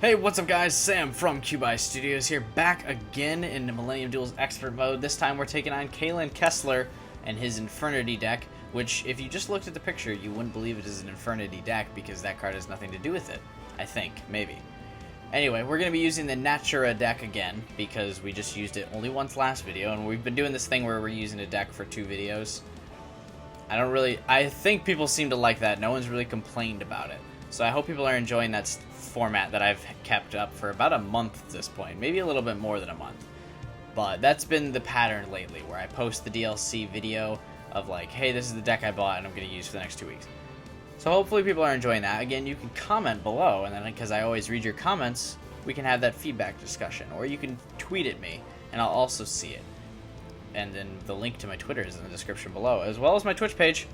Hey, what's up guys? Sam from Cubi Studios here, back again in the Millennium Duels Expert Mode. This time we're taking on Kalin Kessler and his Infernity deck, which if you just looked at the picture, you wouldn't believe it is an Infernity deck because that card has nothing to do with it. I think, maybe. Anyway, we're going to be using the Natura deck again because we just used it only once last video, and we've been doing this thing where we're using a deck for 2 videos. I think people seem to like that. No one's really complained about it. So I hope people are enjoying that format that I've kept up for about a month at this point, maybe a little bit more than a month. But that's been the pattern lately, where I post the DLC video of like, hey, this is the deck I bought and I'm going to use for the next 2 weeks. So hopefully people are enjoying that. Again, you can comment below, and then because I always read your comments, we can have that feedback discussion. Or you can tweet at me, and I'll also see it. And then the link to my Twitter is in the description below, as well as my Twitch page,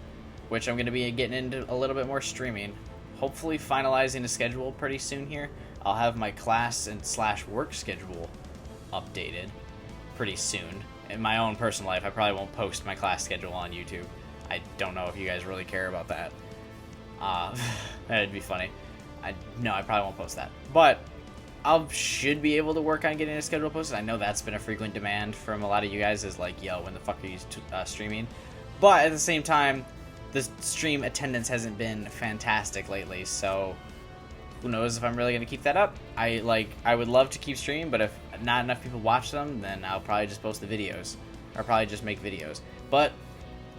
which I'm going to be getting into a little bit more streaming. Hopefully finalizing a schedule pretty soon here. I'll have my class and / work schedule updated pretty soon. In my own personal life, I probably won't post my class schedule on YouTube. I don't know if you guys really care about that. That'd be funny. No, I probably won't post that. But I should be able to work on getting a schedule posted. I know that's been a frequent demand from a lot of you guys, is like, yo, when the fuck are you streaming? But at the same time, the stream attendance hasn't been fantastic lately, so who knows if I'm really going to keep that up. I would love to keep streaming, but if not enough people watch them, then I'll probably just post the videos, or probably just make videos. But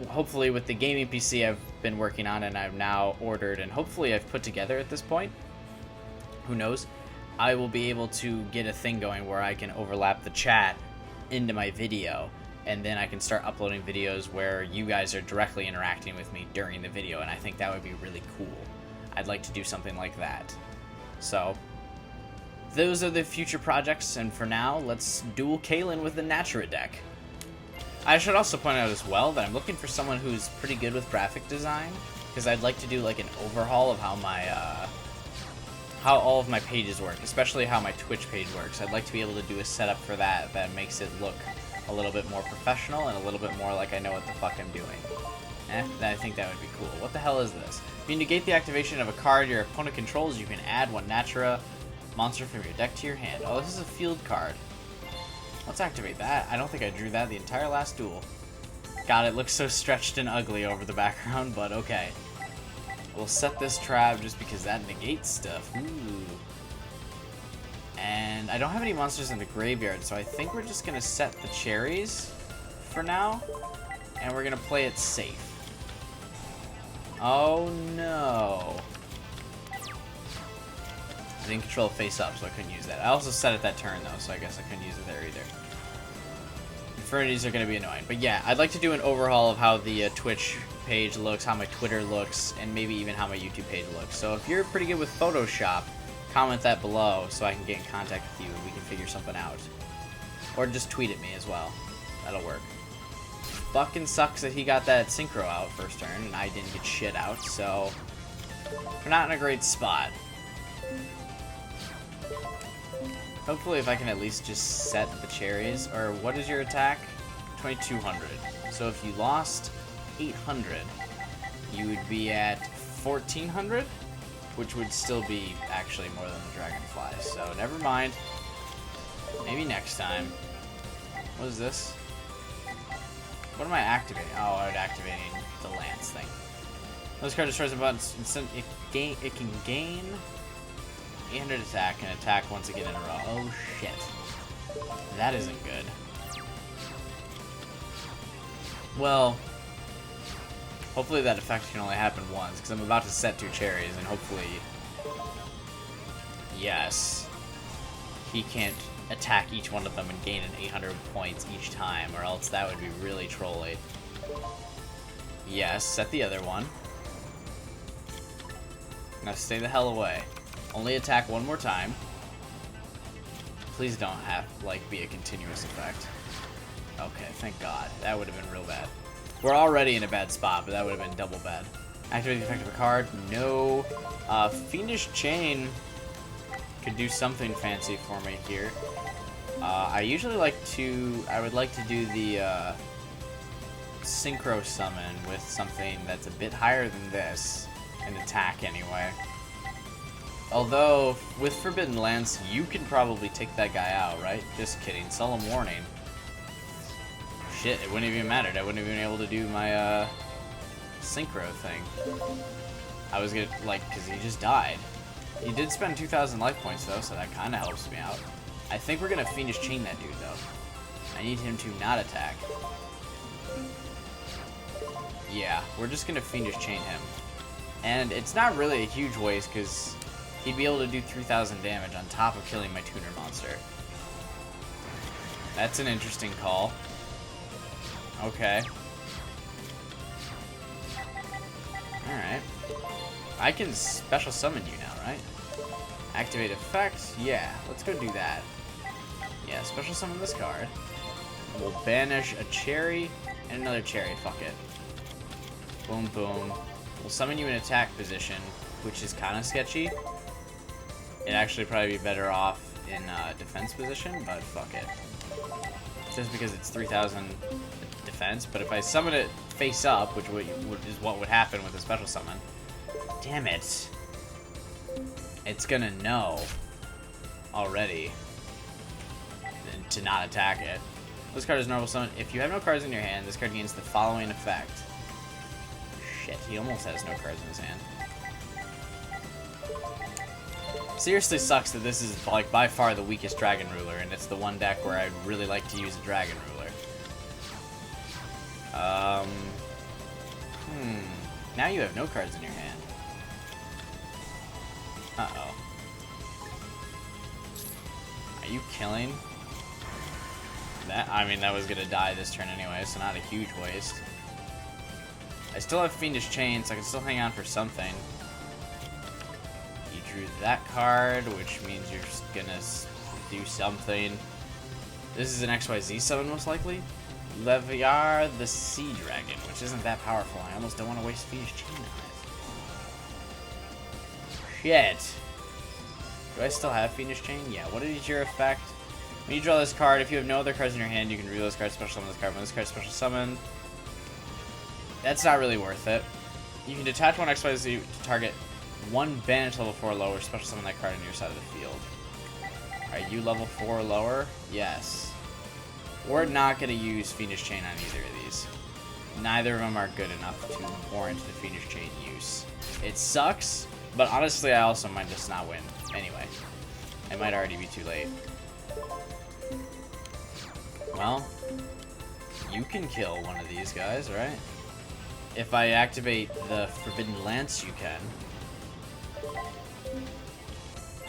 hopefully with the gaming PC I've been working on and I've now ordered and hopefully I've put together at this point, who knows, I will be able to get a thing going where I can overlap the chat into my video, and then I can start uploading videos where you guys are directly interacting with me during the video, and I think that would be really cool. I'd like to do something like that. So, those are the future projects, and for now, let's duel Kalin with the Natura deck. I should also point out as well that I'm looking for someone who's pretty good with graphic design, because I'd like to do like an overhaul of how my, how all of my pages work, especially how my Twitch page works. I'd like to be able to do a setup for that makes it look a little bit more professional and a little bit more like I know what the fuck I'm doing. I think that would be cool. What the hell is this? If you negate the activation of a card your opponent controls, you can add one Natura monster from your deck to your hand. Oh, this is a field card. Let's activate that. I don't think I drew that the entire last duel. God, it looks so stretched and ugly over the background, but okay. We'll set this trap just because that negates stuff. Ooh. And I don't have any monsters in the graveyard, so I think we're just going to set the cherries for now, and we're going to play it safe. Oh no. I didn't control face up, so I couldn't use that. I also set it that turn, though, so I guess I couldn't use it there either. Infernities are going to be annoying. But yeah, I'd like to do an overhaul of how the Twitch page looks, how my Twitter looks, and maybe even how my YouTube page looks. So if you're pretty good with Photoshop, comment that below so I can get in contact with you and we can figure something out. Or just tweet at me as well. That'll work. Fucking sucks that he got that synchro out first turn and I didn't get shit out, so we're not in a great spot. Hopefully if I can at least just set the cherries. Or what is your attack? 2200. So if you lost 800, you would be at 1400? Which would still be actually more than the Dragonfly, so never mind. Maybe next time. What is this? What am I activating? Oh, I'm activating the Lance thing. This card destroys a button. It can gain 800 attack and attack once again in a row. Oh shit. That isn't good. Well, hopefully that effect can only happen once, because I'm about to set 2 cherries, and hopefully, yes, he can't attack each one of them and gain an 800 points each time, or else that would be really trolly. Yes, set the other one. Now stay the hell away. Only attack one more time. Please don't have, be a continuous effect. Okay, thank God. That would have been real bad. We're already in a bad spot, but that would have been double bad. Activate the effect of a card. No. Fiendish Chain could do something fancy for me here. I usually I would like to do the synchro summon with something that's a bit higher than this, in attack anyway. Although, with Forbidden Lance, you can probably take that guy out, right? Just kidding. Solemn Warning. Shit, it wouldn't have even mattered. I wouldn't have been able to do my, synchro thing. I was gonna, like, because he just died. He did spend 2,000 life points, though, so that kind of helps me out. I think we're gonna Fiendish Chain that dude, though. I need him to not attack. Yeah, we're just gonna Fiendish Chain him. And it's not really a huge waste, because he'd be able to do 3,000 damage on top of killing my tuner monster. That's an interesting call. Okay. Alright. I can special summon you now, right? Activate effect? Yeah, let's go do that. Yeah, special summon this card. We'll banish a cherry and another cherry. Fuck it. Boom, boom. We'll summon you in attack position, which is kind of sketchy. It'd actually probably be better off in defense position, but fuck it. Just because it's 3,000 defense, but if I summon it face up, which is what would happen with a special summon, damn it. It's gonna know already to not attack it. This card is normal summon. If you have no cards in your hand, this card gains the following effect. Shit, he almost has no cards in his hand. Seriously sucks that this is, like, by far the weakest Dragon Ruler, and it's the one deck where I'd really like to use a Dragon Ruler. Now you have no cards in your hand. Uh-oh. Are you killing? That, I mean, that was gonna die this turn anyway, so not a huge waste. I still have Fiendish Chain, so I can still hang on for something. You drew that card, which means you're just gonna do something. This is an XYZ summon, most likely. Leviar the Sea Dragon, which isn't that powerful. I almost don't want to waste Fiendish Chain on it. Shit. Do I still have Fiendish Chain? Yeah. What is your effect? When you draw this card, if you have no other cards in your hand, you can reveal this card, special summon this card. When this card is special summoned, that's not really worth it. You can detach one XYZ to target one banish level 4 or lower, special summon that card on your side of the field. Are you level 4 or lower? Yes. We're not going to use Fiendish Chain on either of these. Neither of them are good enough to warrant the Fiendish Chain use. It sucks, but honestly I also might just not win. Anyway, it might already be too late. Well, you can kill one of these guys, right? If I activate the Forbidden Lance, you can.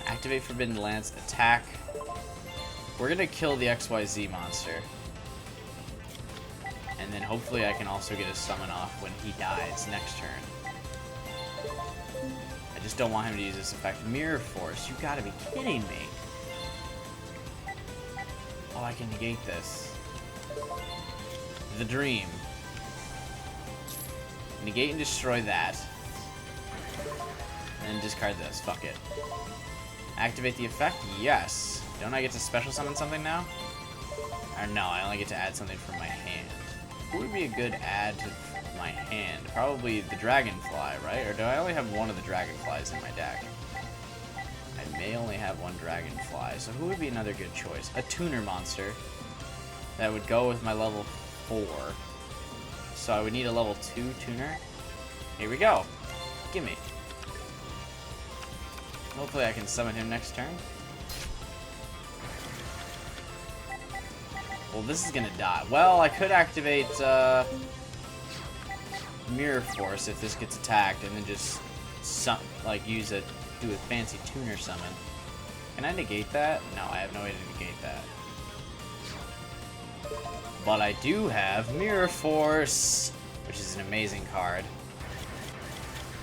Activate Forbidden Lance, attack. We're gonna kill the XYZ monster. And then hopefully I can also get a summon off when he dies next turn. I just don't want him to use this effect. Mirror Force, you gotta be kidding me. Oh, I can negate this. The Dream. Negate and destroy that. And then discard this. Fuck it. Activate the effect? Yes. Don't I get to special summon something now? Or no, I only get to add something from my hand. Who would be a good add to my hand? Probably the Dragonfly, right? Or do I only have one of the Dragonflies in my deck? I may only have one Dragonfly, so who would be another good choice? A tuner monster that would go with my level 4. So I would need a level 2 tuner. Here we go. Gimme. Hopefully I can summon him next turn. Well, this is gonna die. Well, I could activate Mirror Force if this gets attacked, and then just use it, do a fancy tuner summon. Can I negate that? No, I have no way to negate that. But I do have Mirror Force, which is an amazing card.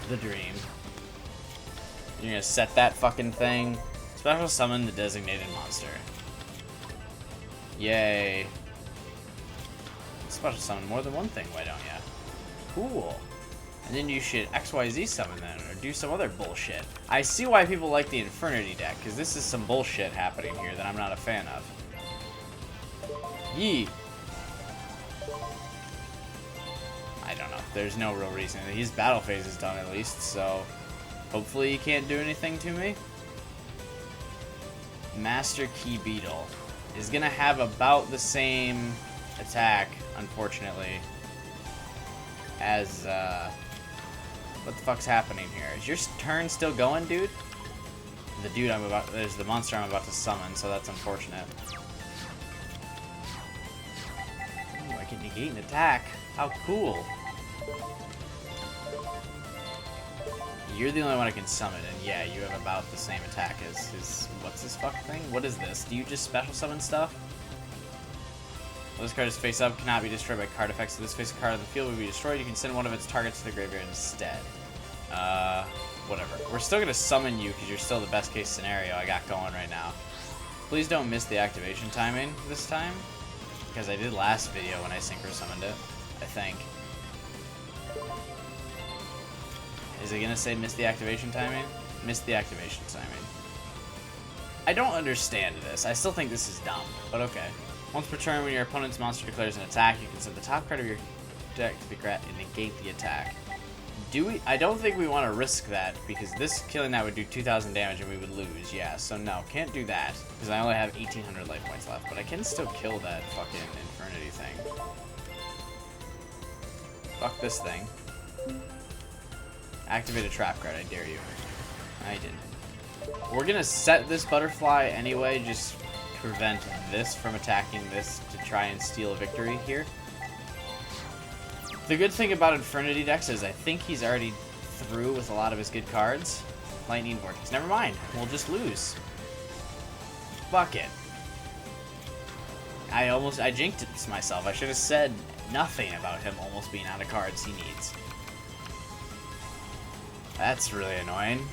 The Dream. You're gonna set that fucking thing. Special summon the designated monster. Yay. Special summon more than one thing, why don't ya? Cool. And then you should XYZ summon then, or do some other bullshit. I see why people like the Infernity deck, because this is some bullshit happening here that I'm not a fan of. Yee. I don't know. There's no real reason. His battle phase is done at least, so hopefully he can't do anything to me. Master Key Beetle is gonna have about the same attack, unfortunately, as what the fuck's happening here? Is your turn still going, dude? There's the monster I'm about to summon, so that's unfortunate. Ooh, I can negate an attack. How cool. You're the only one I can summon, and yeah, you have about the same attack as his... What's this fuck thing? What is this? Do you just special summon stuff? Well, this card is face up, cannot be destroyed by card effects. So this face card on the field will be destroyed. You can send one of its targets to the graveyard instead. Whatever. We're still gonna summon you because you're still the best case scenario I got going right now. Please don't miss the activation timing this time, because I did last video when I synchro summoned it, I think. Is it gonna say miss the activation timing? Miss the activation timing. I don't understand this. I still think this is dumb, but okay. Once per turn, when your opponent's monster declares an attack, you can set the top card of your deck to the grat and negate the attack. I don't think we want to risk that, because this killing that would do 2,000 damage and we would lose, yeah. So no, can't do that, because I only have 1,800 life points left, but I can still kill that fucking Infernity thing. Fuck this thing. Activate a trap card, I dare you. I didn't. We're gonna set this butterfly anyway, just to prevent this from attacking this to try and steal a victory here. The good thing about Infernity decks is I think he's already through with a lot of his good cards. Lightning Vortex. Never mind. We'll just lose. Fuck it. I jinxed it myself. I should have said nothing about him almost being out of cards he needs. That's really annoying.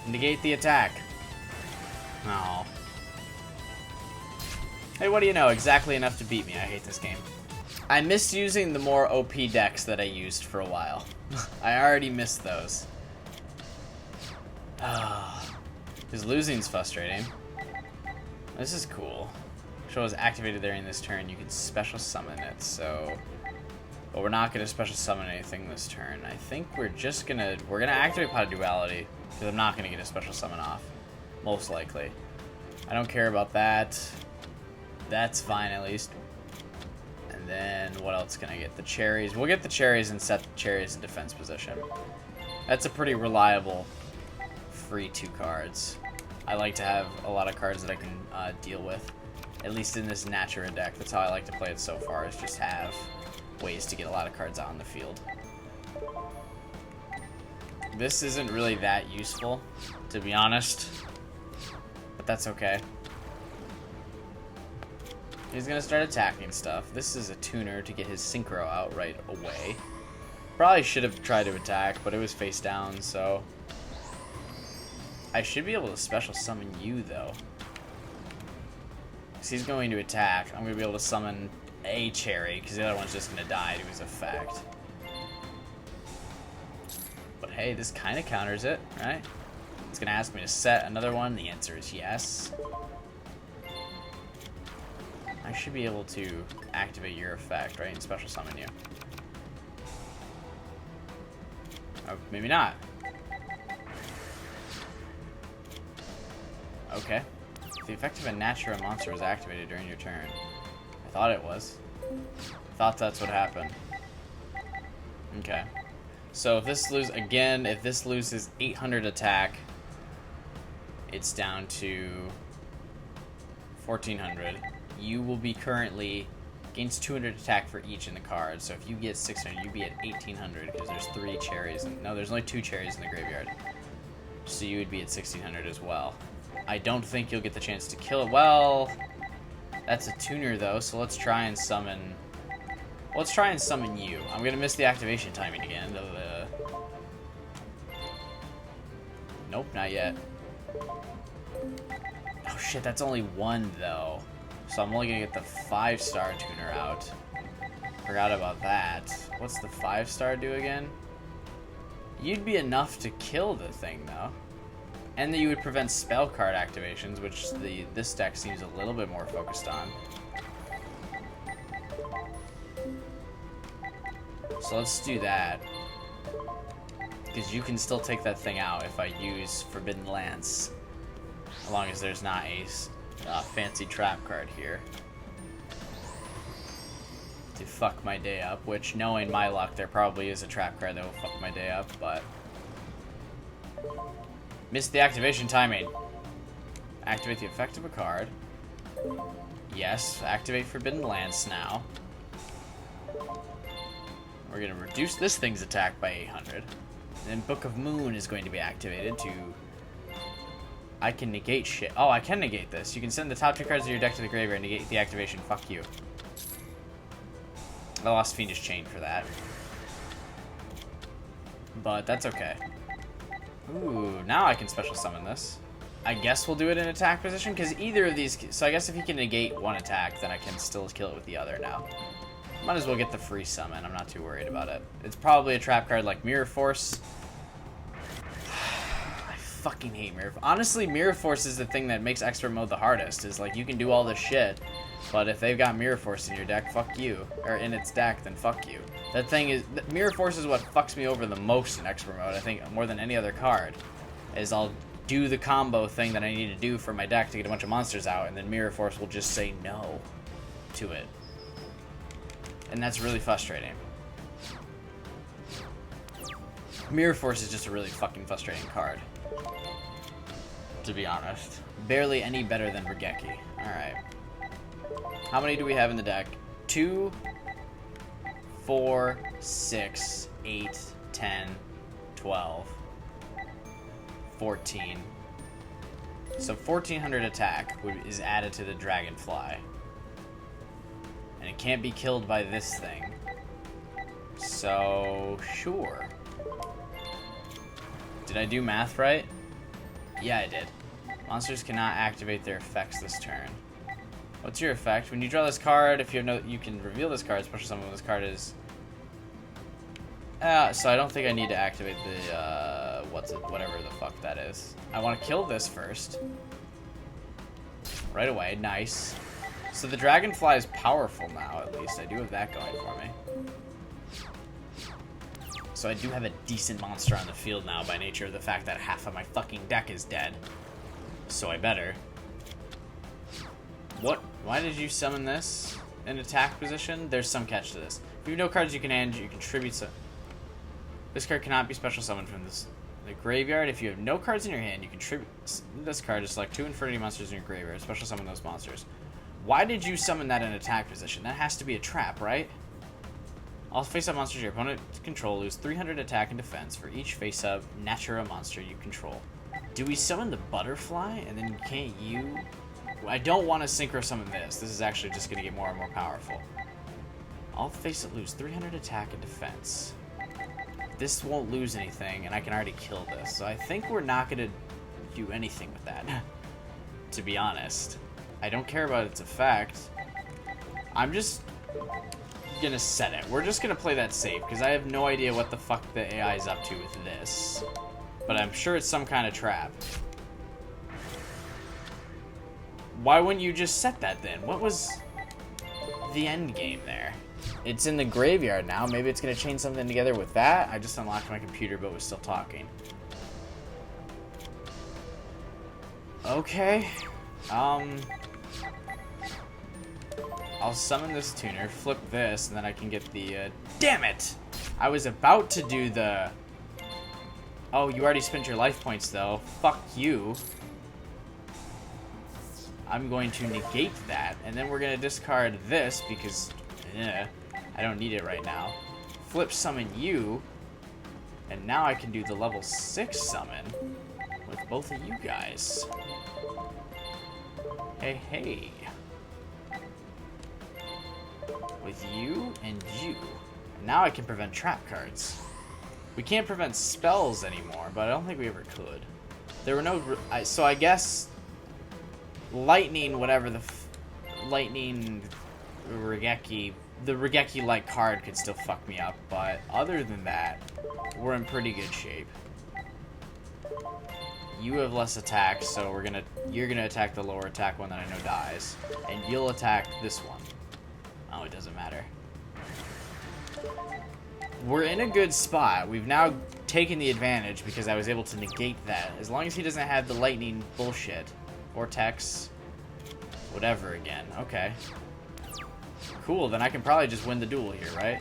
Negate the attack. Oh. Hey, what do you know? Exactly enough to beat me. I hate this game. I missed using the more OP decks that I used for a while. I already missed those. Because losing's frustrating. This is cool. Show is activated during this turn. You can special summon it, so... But we're not going to special summon anything this turn. I think we're just going to... We're going to activate Pot of Duality, because I'm not going to get a special summon off. Most likely. I don't care about that. That's fine, at least. And then, what else can I get? The cherries. We'll get the cherries and set the cherries in defense position. That's a pretty reliable free 2 cards. I like to have a lot of cards that I can deal with. At least in this Natura deck. That's how I like to play it so far, is just have ways to get a lot of cards out on the field. This isn't really that useful, to be honest. But that's okay. He's gonna start attacking stuff. This is a tuner to get his synchro out right away. Probably should have tried to attack, but it was face down, so... I should be able to special summon you, though. Because he's going to attack. I'm going to be able to summon a cherry, because the other one's just going to die to his effect. But hey, this kind of counters it, right? It's going to ask me to set another one. The answer is yes. I should be able to activate your effect, right, and special summon you. Oh, maybe not. Okay. The effect of a Natura monster was activated during your turn. I thought it was. I thought that's what happened. Okay. So if this loses 800 attack, it's down to 1400. You will be currently gains 200 attack for each in the card. So if you get 600, you'd be at 1800 because there's 3 cherries. No, there's only 2 cherries in the graveyard. So you would be at 1600 as well. I don't think you'll get the chance to kill it. Well, that's a tuner though, so let's try and summon... Let's try and summon you. I'm gonna miss the activation timing again. Nope, not yet. Oh shit, that's only 1 though. So I'm only gonna get the 5-star tuner out. Forgot about that. What's the 5-star do again? You'd be enough to kill the thing though. And that you would prevent spell card activations, which this deck seems a little bit more focused on. So let's do that. Because you can still take that thing out if I use Forbidden Lance. As long as there's not a fancy trap card here. To fuck my day up, which, knowing my luck, there probably is a trap card that will fuck my day up, but... Missed the activation timing. Activate the effect of a card. Yes, activate Forbidden Lance now. We're going to reduce this thing's attack by 800. And then Book of Moon is going to be activated to... I can negate shit. Oh, I can negate this. You can send the top 2 cards of your deck to the graveyard and negate the activation. Fuck you. I lost Fiendish Chain for that. But that's okay. Ooh, now I can special summon this. I guess we'll do it in attack position, because either of these... So I guess if he can negate one attack, then I can still kill it with the other now. Might as well get the free summon. I'm not too worried about it. It's probably a trap card like Mirror Force. I fucking hate Mirror Force. Honestly, Mirror Force is the thing that makes Expert Mode the hardest. Is like, you can do all this shit, but if they've got Mirror Force in your deck, fuck you. Or in its deck, then fuck you. That thing is... Mirror Force is what fucks me over the most in Expert Mode, I think, more than any other card. Is I'll do the combo thing that I need to do for my deck to get a bunch of monsters out, and then Mirror Force will just say no to it. And that's really frustrating. Mirror Force is just a really fucking frustrating card, to be honest. Barely any better than Regeki. Alright. How many do we have in the deck? 2, 4, 6, 8, 10, 12, 14. So 1400 attack is added to the Dragonfly. And it can't be killed by this thing. So, sure. Did I do math right? Yeah, I did. Monsters cannot activate their effects this turn. What's your effect? When you draw this card, if you have no, you can reveal this card, especially someone this card is. So I don't think I need to activate the whatever the fuck that is. I want to kill this first. Right away, nice. So the Dragonfly is powerful now, at least. I do have that going for me. So I do have a decent monster on the field now by nature of the fact that half of my fucking deck is dead. So I better. What? Why did you summon this in attack position? There's some catch to this. If you have no cards you can hand, you contribute some. This card cannot be special summoned from the graveyard. If you have no cards in your hand, you contribute this card to select 2 Infinity monsters in your graveyard. Special summon those monsters. Why did you summon that in attack position? That has to be a trap, right? All face-up monsters your opponent control lose 300 attack and defense for each face-up Natura monster you control. Do we summon the Butterfly and then can't you... I don't want to synchro summon this. This is actually just going to get more and more powerful. All face-up lose 300 attack and defense. This won't lose anything, and I can already kill this. So I think we're not going to do anything with that, to be honest. I don't care about its effect. I'm just gonna set it. We're just gonna play that safe, because I have no idea what the fuck the AI is up to with this. But I'm sure it's some kind of trap. Why wouldn't you just set that then? What was the end game there? It's in the graveyard now. Maybe it's gonna chain something together with that. I just unlocked my computer but was still talking. Okay. I'll summon this tuner, flip this, and then I can get the, damn it! I was about to do the... Oh, you already spent your life points, though. Fuck you. I'm going to negate that, and then we're going to discard this, because, I don't need it right now. Flip summon you, and now I can do the level 6 summon with both of you guys. Hey, hey. With you and you. Now I can prevent trap cards. We can't prevent spells anymore, but I don't think we ever could. There were no... so I guess... Lightning, whatever the... Lightning... Regeki... The Regeki-like card could still fuck me up, but other than that, we're in pretty good shape. You have less attack, so you're gonna attack the lower attack one that I know dies. And you'll attack this one. Oh, it doesn't matter. We're in a good spot. We've now taken the advantage because I was able to negate that. As long as he doesn't have the lightning bullshit. Vortex. Whatever again. Okay. Cool, then I can probably just win the duel here, right?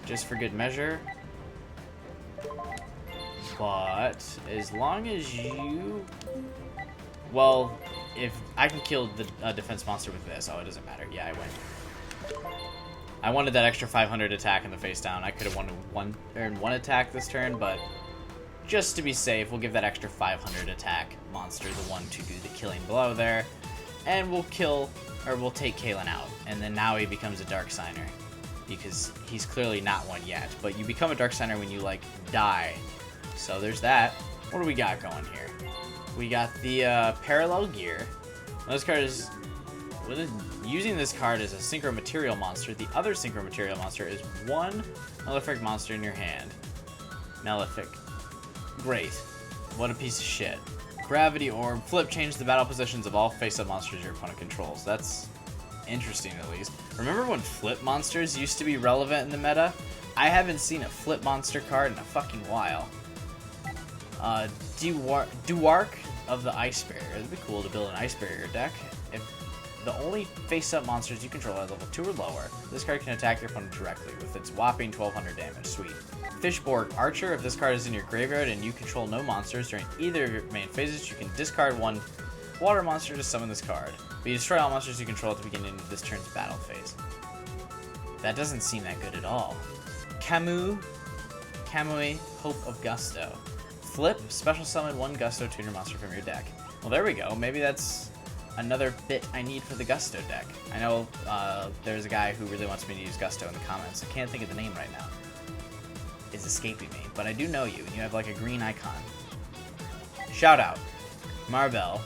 Just for good measure. But as long as you... Well, if I can kill the defense monster with this, oh, it doesn't matter. Yeah, I win. I wanted that extra 500 attack in the face down. I could have earned one attack this turn, but just to be safe, we'll give that extra 500 attack monster the one to do the killing blow there, and we'll take Kalin out. And then now he becomes a Dark Signer, because he's clearly not one yet. But you become a Dark Signer when you like die. So there's that. What do we got going here? We got the Parallel Gear. Now this card is... Using this card as a Synchro Material monster, the other Synchro Material monster is one Malefic monster in your hand. Malefic. Great. What a piece of shit. Gravity Orb. Flip, change the battle positions of all face-up monsters your opponent controls. That's interesting, at least. Remember when flip monsters used to be relevant in the meta? I haven't seen a flip monster card in a fucking while. Duark of the Ice Barrier. It'd be cool to build an Ice Barrier deck. If the only face-up monsters you control are level 2 or lower, this card can attack your opponent directly with its whopping 1200 damage. Sweet. Fishborg Archer. If this card is in your graveyard and you control no monsters during either of your main phases, you can discard one water monster to summon this card. But you destroy all monsters you control at the beginning of this turn's battle phase. That doesn't seem that good at all. Kamui, Hope of Gusto. Flip, special summon one Gusto tuner monster from your deck. Well, there we go. Maybe that's another bit I need for the Gusto deck. I know there's a guy who really wants me to use Gusto in the comments. I can't think of the name right now. It's escaping me, but I do know you, and you have like a green icon. Shout out. Marbell.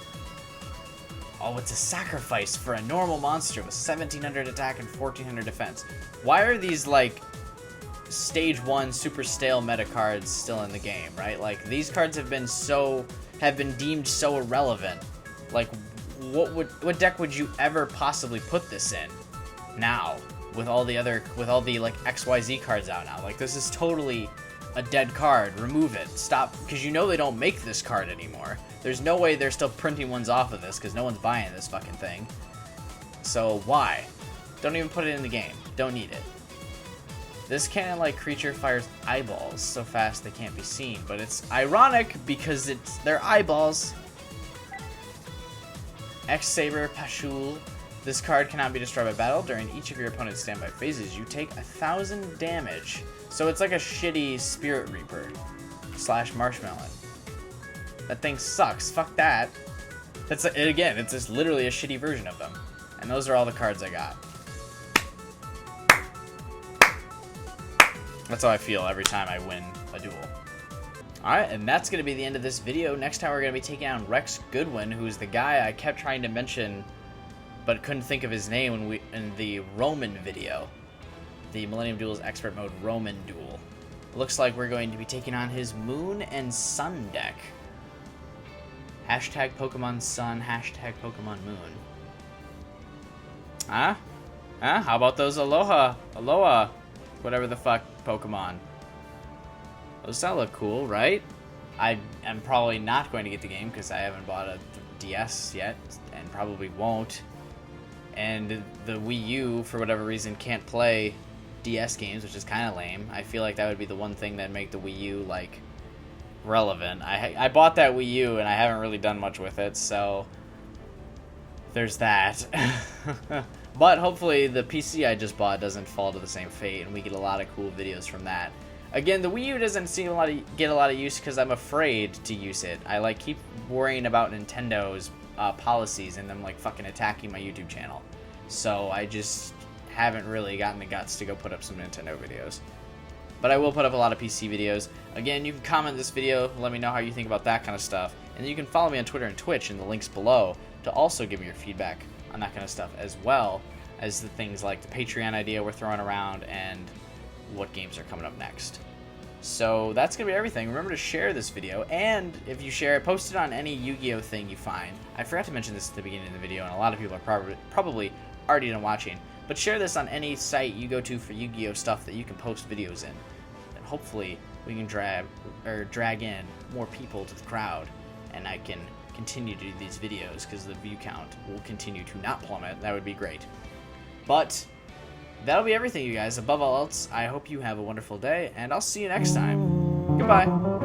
Oh, it's a sacrifice for a normal monster with 1700 attack and 1400 defense. Why are these like stage 1 super stale meta cards still in the game, right? Like these cards have been deemed so irrelevant. Like what deck would you ever possibly put this in now with all the like XYZ cards out now? Like this is totally a dead card. Remove it. Stop, because you know they don't make this card anymore. There's no way they're still printing ones off of this because no one's buying this fucking thing. So why? Don't even put it in the game. Don't need it. This cannon-like creature fires eyeballs so fast they can't be seen, but it's ironic because it's their eyeballs. X-Saber Pashul. This card cannot be destroyed by battle. During each of your opponent's standby phases, you take 1000 damage. So it's like a shitty Spirit Reaper / Marshmallow. That thing sucks. Fuck that. It's just literally a shitty version of them. And those are all the cards I got. That's how I feel every time I win a duel. Alright, and that's going to be the end of this video. Next time we're going to be taking on Rex Goodwin, who's the guy I kept trying to mention but couldn't think of his name in the Roman video. The Millennium Duels Expert Mode Roman Duel. Looks like we're going to be taking on his Moon and Sun deck. Hashtag Pokemon Sun, hashtag Pokemon Moon. Huh? How about those Aloha, whatever the fuck Pokemon? Those all look cool, right? I am probably not going to get the game because I haven't bought a DS yet, and probably won't. And the Wii U, for whatever reason, can't play DS games, which is kind of lame. I feel like that would be the one thing that'd make the Wii U, like, relevant. I bought that Wii U, and I haven't really done much with it, so there's that. But hopefully the PC I just bought doesn't fall to the same fate, and we get a lot of cool videos from that. Again, the Wii U doesn't seem get a lot of use because I'm afraid to use it. I keep worrying about Nintendo's policies and them fucking attacking my YouTube channel. So I just haven't really gotten the guts to go put up some Nintendo videos. But I will put up a lot of PC videos. Again, you can comment this video, let me know how you think about that kind of stuff. And then you can follow me on Twitter and Twitch in the links below to also give me your feedback on that kind of stuff, as well as the things like the Patreon idea we're throwing around and what games are coming up next. So that's going to be everything. Remember to share this video, and if you share it, post it on any Yu-Gi-Oh thing you find. I forgot to mention this at the beginning of the video, and a lot of people are probably already done watching, but share this on any site you go to for Yu-Gi-Oh stuff that you can post videos in. hopefully we can drag in more people to the crowd, and I can continue to do these videos because the view count will continue to not plummet. That would be great. But that'll be everything, you guys. Above all else, I hope you have a wonderful day, and I'll see you next time. Goodbye.